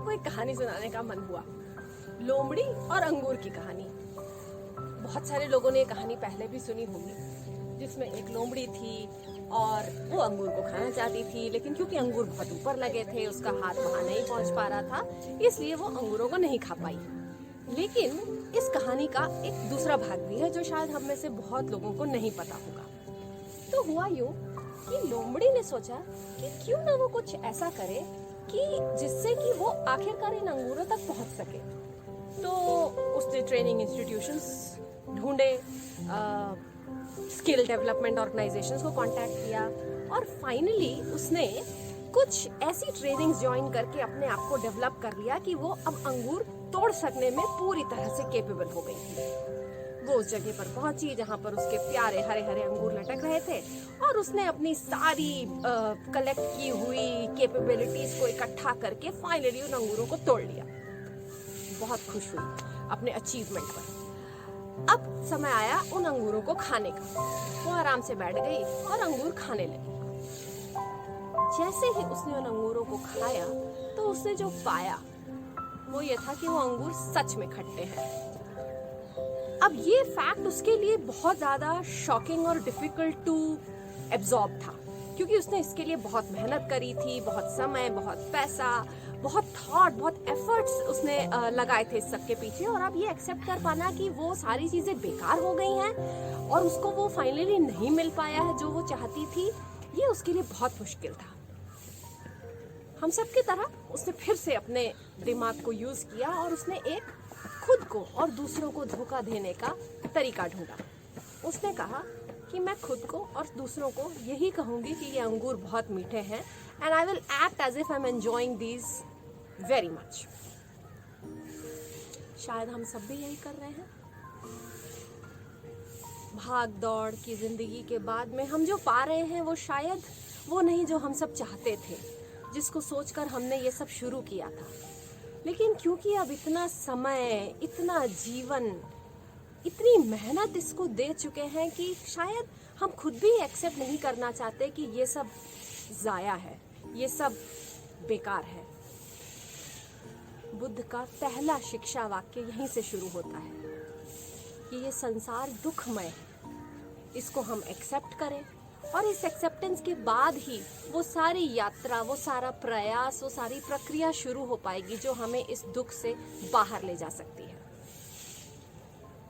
आपको एक कहानी सुनाने का मन हुआ, लोमड़ी और अंगूर की कहानी। बहुत सारे लोगों ने ये कहानी पहले भी सुनी होगी, जिसमें एक लोमड़ी थी और वो अंगूर को खाना चाहती थी, लेकिन क्योंकि अंगूर बहुत ऊपर लगे थे, उसका हाथ वहां नहीं पहुंच पा रहा था, इसलिए वो अंगूरों को नहीं खा पाई। लेकिन इस कहानी का एक दूसरा भाग भी है जो शायद हम में से बहुत लोगों को नहीं पता होगा। तो हुआ यूं कि लोमड़ी ने सोचा कि क्यों ना वो कुछ ऐसा करे कि जिससे कि वो आखिरकार इन अंगूरों तक पहुंच सके। तो उसने ट्रेनिंग इंस्टीट्यूशंस ढूंढे, स्किल डेवलपमेंट ऑर्गेनाइजेशंस को कांटेक्ट किया और फाइनली उसने कुछ ऐसी ट्रेनिंग्स ज्वाइन करके अपने आप को डेवलप कर लिया कि वो अब अंगूर तोड़ सकने में पूरी तरह से कैपेबल हो गई थी। वो उस जगह पर पहुंची जहां पर उसके प्यारे हरे हरे अंगूर लटक रहे थे और उसने अपनी सारी कलेक्ट की हुई कैपेबिलिटीज को इकट्ठा करके फाइनली उन अंगूरों को तोड़ लिया। बहुत खुश हुई अपने अचीवमेंट पर। अब समय आया उन अंगूरों को खाने का। वो आराम से बैठ गई और अंगूर खाने लगी। जैसे ही उसने उन अंगूरों को खाया तो उसने जो पाया वो ये था कि वो अंगूर सच में खट्टे हैं। अब ये फैक्ट उसके लिए बहुत ज़्यादा शॉकिंग और डिफिकल्ट टू एब्जॉर्ब था, क्योंकि उसने इसके लिए बहुत मेहनत करी थी, बहुत समय, बहुत पैसा, बहुत थॉट, बहुत एफर्ट्स उसने लगाए थे इस सब के पीछे। और अब ये एक्सेप्ट कर पाना कि वो सारी चीज़ें बेकार हो गई हैं और उसको वो फाइनली नहीं मिल पाया है जो वो चाहती थी, ये उसके लिए बहुत मुश्किल था। हम सब की तरह उसने फिर से अपने दिमाग को यूज़ किया और उसने एक खुद को और दूसरों को धोखा देने का तरीका ढूंढा। उसने कहा कि मैं खुद को और दूसरों को यही कहूंगी कि ये अंगूर बहुत मीठे हैं and I will act as if I am enjoying these very much. शायद हम सब भी यही कर रहे हैं। भाग दौड़ की जिंदगी के बाद में हम जो पा रहे हैं वो शायद वो नहीं जो हम सब चाहते थे, जिसको सोचकर हमने ये सब शुरू किया था। लेकिन क्योंकि अब इतना समय, इतना जीवन, इतनी मेहनत इसको दे चुके हैं कि शायद हम खुद भी एक्सेप्ट नहीं करना चाहते कि ये सब जाया है, ये सब बेकार है। बुद्ध का पहला शिक्षा वाक्य यहीं से शुरू होता है कि ये संसार दुखमय है, इसको हम एक्सेप्ट करें और इस एक्सेप्टेंस के बाद ही वो सारी यात्रा, वो सारा प्रयास, वो सारी प्रक्रिया शुरू हो पाएगी जो हमें इस दुख से बाहर ले जा सकती है।